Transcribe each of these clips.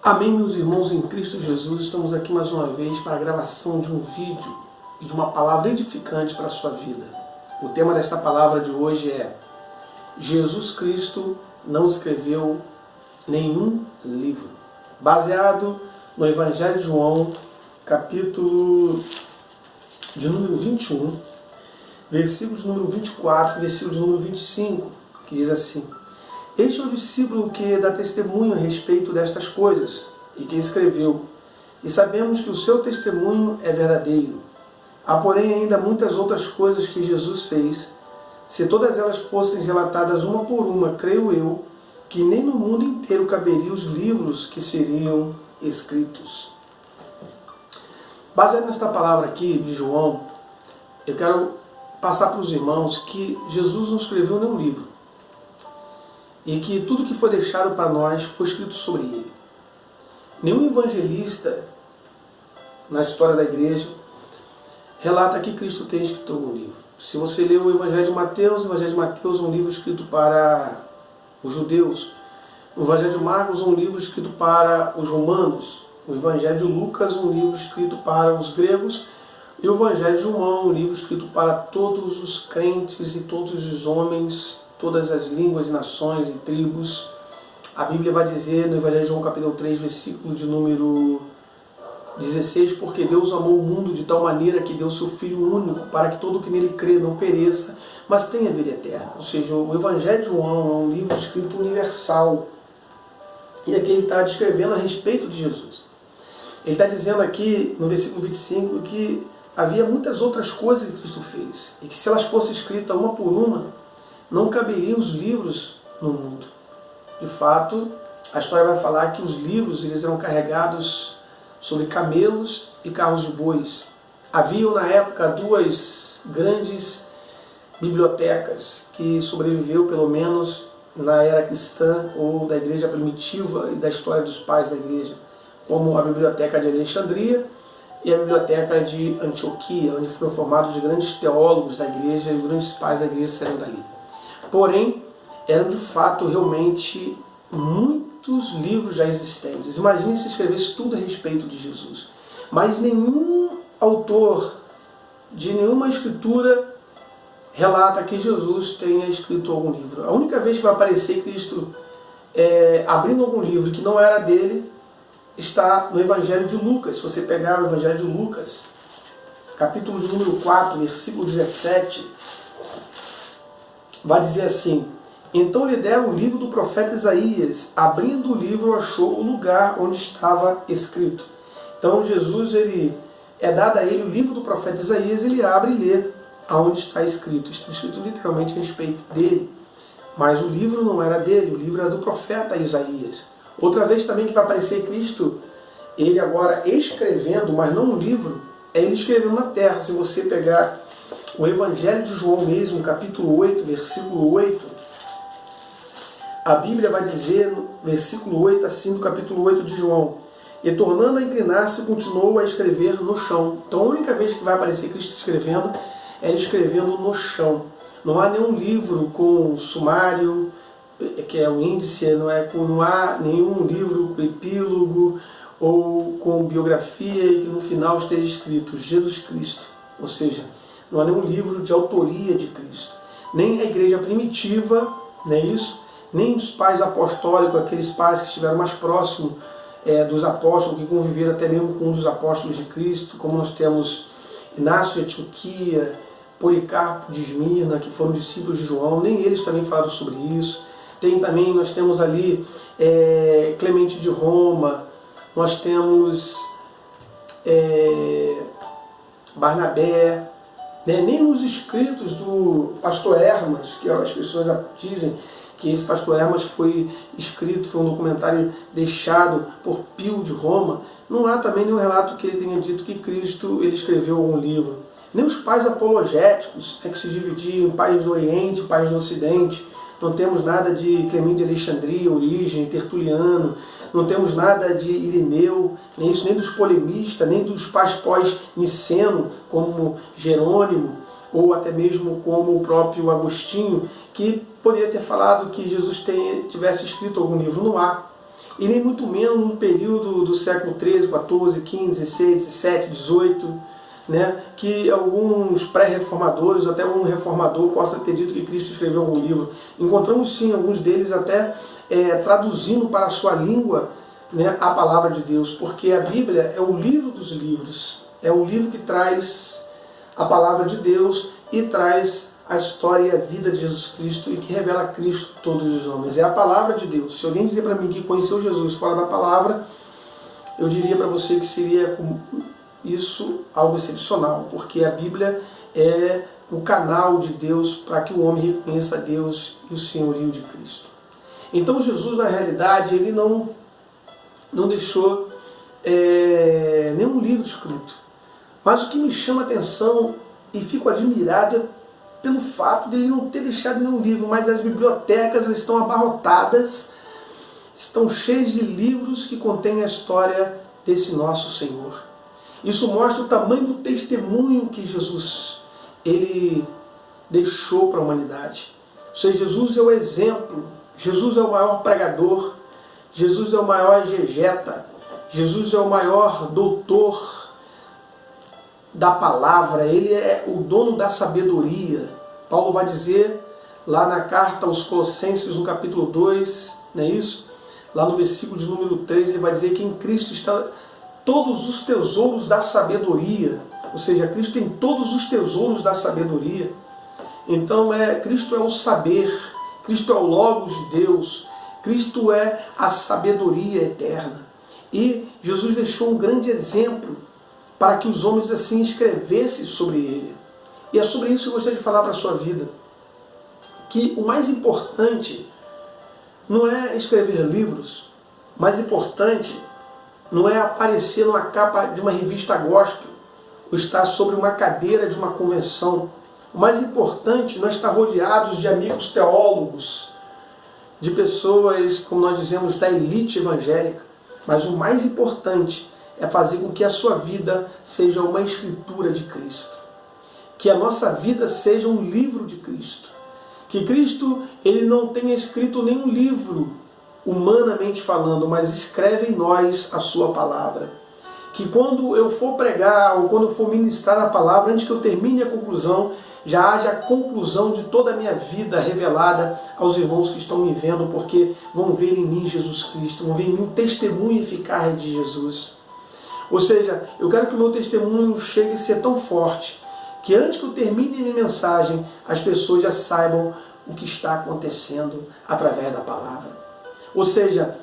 Amém, meus irmãos em Cristo Jesus. Estamos aqui mais uma vez para a gravação de um vídeo e de uma palavra edificante para a sua vida. O tema desta palavra de hoje é: Jesus Cristo não escreveu nenhum livro. Baseado no Evangelho de João, capítulo de número 21, versículos de número 24 e versículos de número 25, que diz assim: Este é o discípulo que dá testemunho a respeito destas coisas, e que escreveu, e sabemos que o seu testemunho é verdadeiro. Há, porém, ainda muitas outras coisas que Jesus fez. Se todas elas fossem relatadas uma por uma, creio eu, que nem no mundo inteiro caberiam os livros que seriam escritos. Baseado nesta palavra aqui de João, eu quero passar para os irmãos que Jesus não escreveu nenhum livro. E que tudo que foi deixado para nós foi escrito sobre ele. Nenhum evangelista na história da igreja relata que Cristo tenha escrito algum livro. Se você ler o Evangelho de Mateus é um livro escrito para os judeus. O Evangelho de Marcos é um livro escrito para os romanos. O Evangelho de Lucas é um livro escrito para os gregos. E o Evangelho de João é um livro escrito para todos os crentes e todos os homens, todas as línguas e nações e tribos. A Bíblia vai dizer no Evangelho de João capítulo 3, versículo de número 16, porque Deus amou o mundo de tal maneira que deu seu Filho único, para que todo que nele crê não pereça, mas tenha vida eterna. Ou seja, o Evangelho de João é um livro escrito universal. E aqui ele está descrevendo a respeito de Jesus. Ele está dizendo aqui no versículo 25 que havia muitas outras coisas que Cristo fez, e que se elas fossem escritas uma por uma, não caberiam os livros no mundo. De fato, a história vai falar que os livros eles eram carregados sobre camelos e carros de bois. Haviam na época duas grandes bibliotecas que sobreviveu pelo menos na era cristã ou da igreja primitiva e da história dos pais da igreja, como a biblioteca de Alexandria e a biblioteca de Antioquia, onde foram formados os grandes teólogos da igreja e os grandes pais da igreja saíram dali. Porém, eram de fato realmente muitos livros já existentes. Imagine se escrevesse tudo a respeito de Jesus. Mas nenhum autor de nenhuma escritura relata que Jesus tenha escrito algum livro. A única vez que vai aparecer Cristo abrindo algum livro que não era dele está no Evangelho de Lucas. Se você pegar o Evangelho de Lucas, capítulo de número 4, versículo 17, vai dizer assim: Então lhe deram o livro do profeta Isaías. Abrindo o livro, achou o lugar onde estava escrito. Então Jesus, é dado a ele o livro do profeta Isaías, ele abre e lê aonde está escrito. Está escrito literalmente a respeito dele. Mas o livro não era dele, o livro era do profeta Isaías. Outra vez também que vai aparecer Cristo, ele agora escrevendo, mas não um livro, é ele escrevendo na terra. Se você pegar o Evangelho de João mesmo, capítulo 8, versículo 8, a Bíblia vai dizer, no versículo 8, assim, do capítulo 8 de João: E tornando a inclinar-se, continuou a escrever no chão. Então a única vez que vai aparecer Cristo escrevendo, é ele escrevendo no chão. Não há nenhum livro com sumário, que é o índice, não há nenhum livro com epílogo ou com biografia e que no final esteja escrito Jesus Cristo. Ou seja, não há nenhum livro de autoria de Cristo. Nem a igreja primitiva, não é isso? Nem os pais apostólicos, aqueles pais que estiveram mais próximos dos apóstolos, que conviveram até mesmo com um dos apóstolos de Cristo, como nós temos Inácio de Antioquia, Policarpo de Esmirna, que foram discípulos de João, nem eles também falaram sobre isso. Nós temos ali Clemente de Roma, nós temos Barnabé, nem nos escritos do pastor Hermas, que as pessoas dizem que esse pastor Hermas foi escrito, foi um documentário deixado por Pio de Roma, não há também nenhum relato que ele tenha dito que Cristo ele escreveu algum livro. Nem os pais apologéticos, que se dividiam em pais do Oriente e pais do Ocidente. Não temos nada de Clemente de Alexandria, Origem, Tertuliano, não temos nada de Irineu, nem dos polemistas, nem dos pais pós-niceno, como Jerônimo, ou até mesmo como o próprio Agostinho, que poderia ter falado que Jesus tivesse escrito algum livro. Não há. e nem muito menos no período do século XIII, XIV, XV, XVI, XVII, XVIII, né, que alguns pré-reformadores, até um reformador, possa ter dito que Cristo escreveu um livro. Encontramos sim alguns deles até traduzindo para a sua língua, né, a palavra de Deus, porque a Bíblia é o livro dos livros, é o livro que traz a palavra de Deus e traz a história e a vida de Jesus Cristo e que revela Cristo a todos os homens. É a palavra de Deus. Se alguém dizer para mim que conheceu Jesus fora da palavra, eu diria para você que seria isso algo excepcional, porque a Bíblia é o canal de Deus para que o homem reconheça Deus e o senhorio de Cristo. Então Jesus, na realidade, ele não deixou nenhum livro escrito. Mas o que me chama a atenção e fico admirado é pelo fato de ele não ter deixado nenhum livro, mas as bibliotecas estão abarrotadas, estão cheias de livros que contêm a história desse nosso Senhor. Isso mostra o tamanho do testemunho que Jesus ele deixou para a humanidade. Ou seja, Jesus é o exemplo, Jesus é o maior pregador, Jesus é o maior exegeta, Jesus é o maior doutor da palavra, ele é o dono da sabedoria. Paulo vai dizer lá na carta aos Colossenses, no capítulo 2, não é isso? Lá no versículo de número 3, ele vai dizer que em Cristo está todos os tesouros da sabedoria. Ou seja, Cristo tem todos os tesouros da sabedoria. Então Cristo é o saber, Cristo é o Logos de Deus, Cristo é a sabedoria eterna. E Jesus deixou um grande exemplo para que os homens assim escrevessem sobre ele. E é sobre isso que eu gostaria de falar para a sua vida. Que o mais importante não é escrever livros, o mais importante não é aparecer numa capa de uma revista gospel, ou estar sobre uma cadeira de uma convenção. O mais importante não é estar rodeados de amigos teólogos, de pessoas, como nós dizemos, da elite evangélica. Mas o mais importante é fazer com que a sua vida seja uma escritura de Cristo. Que a nossa vida seja um livro de Cristo. Que Cristo ele não tenha escrito nenhum livro, humanamente falando, mas escreve em nós a sua palavra. Que quando eu for pregar ou quando eu for ministrar a palavra, antes que eu termine a conclusão, já haja a conclusão de toda a minha vida revelada aos irmãos que estão me vendo, porque vão ver em mim Jesus Cristo, vão ver em mim um testemunho eficaz de Jesus. Ou seja, eu quero que o meu testemunho chegue a ser tão forte, que antes que eu termine a minha mensagem, as pessoas já saibam o que está acontecendo através da palavra. Ou seja,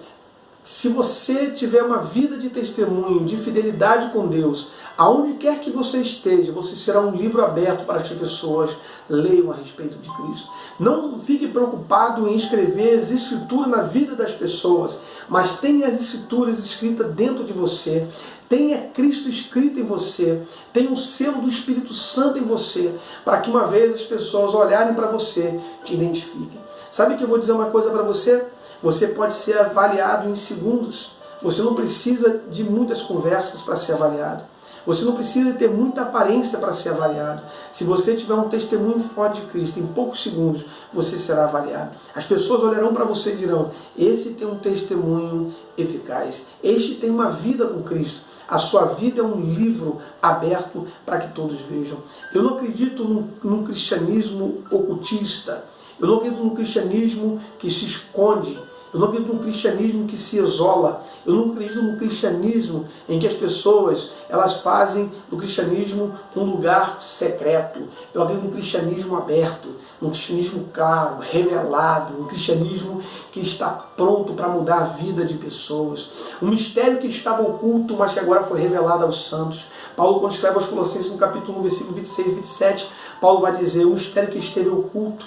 se você tiver uma vida de testemunho, de fidelidade com Deus, aonde quer que você esteja, você será um livro aberto para que as pessoas leiam a respeito de Cristo. Não fique preocupado em escrever as escrituras na vida das pessoas, mas tenha as escrituras escritas dentro de você, tenha Cristo escrito em você, tenha o selo do Espírito Santo em você, para que uma vez as pessoas olharem para você, te identifiquem. Sabe que eu vou dizer uma coisa para você? Você pode ser avaliado em segundos. Você não precisa de muitas conversas para ser avaliado. Você não precisa ter muita aparência para ser avaliado. Se você tiver um testemunho forte de Cristo, em poucos segundos você será avaliado. As pessoas olharão para você e dirão: esse tem um testemunho eficaz. Este tem uma vida com Cristo. A sua vida é um livro aberto para que todos vejam. Eu não acredito num cristianismo ocultista. Eu não acredito num cristianismo que se esconde. Eu não acredito num cristianismo que se isola. Eu não acredito num cristianismo em que as pessoas elas fazem do cristianismo um lugar secreto. Eu acredito num cristianismo aberto, num cristianismo claro, revelado, um cristianismo que está pronto para mudar a vida de pessoas. Um mistério que estava oculto, mas que agora foi revelado aos santos. Paulo, quando escreve aos Colossenses, no capítulo 1, versículo 26 e 27, Paulo vai dizer: um mistério que esteve oculto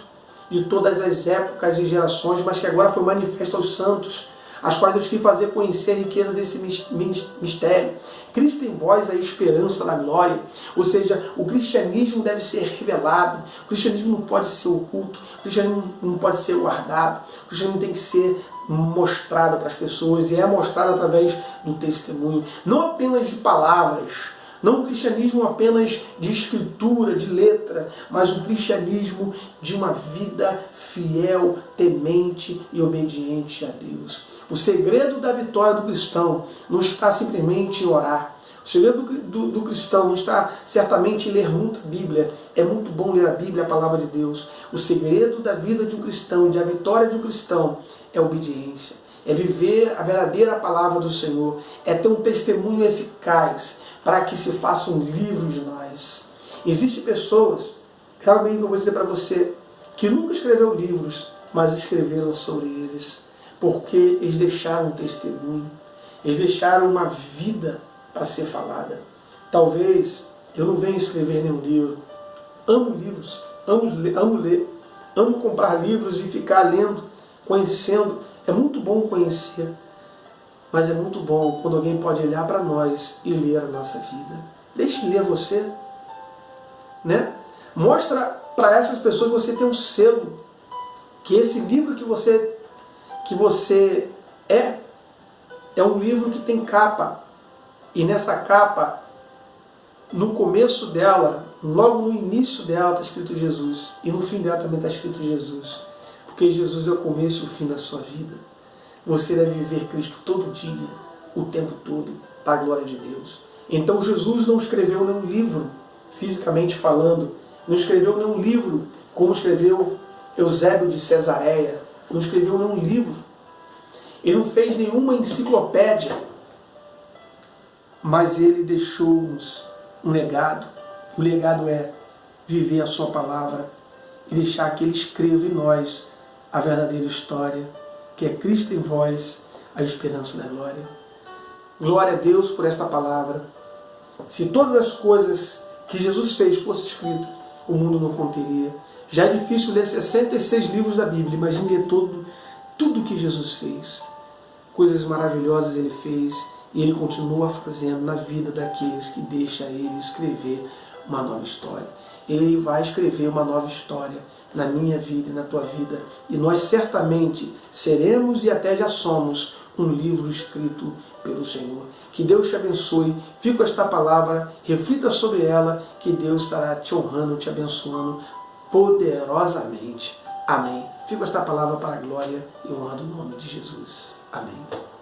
de todas as épocas e gerações, mas que agora foi manifesto aos santos, as quais Deus quis fazer conhecer a riqueza desse mistério. Cristo em vós é a esperança da glória. Ou seja, o cristianismo deve ser revelado, o cristianismo não pode ser oculto, o cristianismo não pode ser guardado, o cristianismo tem que ser mostrado para as pessoas, e é mostrado através do testemunho, não apenas de palavras, Não um cristianismo apenas de escritura, de letra, mas um cristianismo de uma vida fiel, temente e obediente a Deus. O segredo da vitória do cristão não está simplesmente em orar. O segredo do cristão não está certamente em ler muita Bíblia. É muito bom ler a Bíblia, a palavra de Deus. O segredo da vida de um cristão, de a vitória de um cristão, é a obediência. É viver a verdadeira palavra do Senhor. É ter um testemunho eficaz para que se faça um livro de nós. Existem pessoas, claro bem que eu vou dizer para você, que nunca escreveu livros, mas escreveram sobre eles. Porque eles deixaram um testemunho. Eles deixaram uma vida para ser falada. Talvez eu não venha escrever nenhum livro. Amo livros, amo ler, amo comprar livros e ficar lendo, conhecendo. É muito bom conhecer, mas é muito bom quando alguém pode olhar para nós e ler a nossa vida. Deixe ler você, né? Mostra para essas pessoas que você tem um selo, que esse livro que você é um livro que tem capa. E nessa capa, no começo dela, logo no início dela está escrito Jesus. E no fim dela também está escrito Jesus. Porque Jesus é o começo e o fim da sua vida. Você deve viver Cristo todo dia, o tempo todo, para a glória de Deus. Então Jesus não escreveu nenhum livro, fisicamente falando. Não escreveu nenhum livro, como escreveu Eusébio de Cesareia. Não escreveu nenhum livro. Ele não fez nenhuma enciclopédia. Mas ele deixou-nos um legado. O legado é viver a sua palavra e deixar que ele escreva em nós a verdadeira história, que é Cristo em vós, a esperança da glória. Glória a Deus por esta palavra. Se todas as coisas que Jesus fez fossem escritas, o mundo não conteria. Já é difícil ler 66 livros da Bíblia. Imagine ler tudo que Jesus fez. Coisas maravilhosas ele fez. E ele continua fazendo na vida daqueles que deixam ele escrever uma nova história. Ele vai escrever uma nova história na minha vida e na tua vida. E nós certamente seremos e até já somos um livro escrito pelo Senhor. Que Deus te abençoe. Fica com esta palavra, reflita sobre ela, que Deus estará te honrando, te abençoando poderosamente. Amém. Fica com esta palavra para a glória e honra do nome de Jesus. Amém.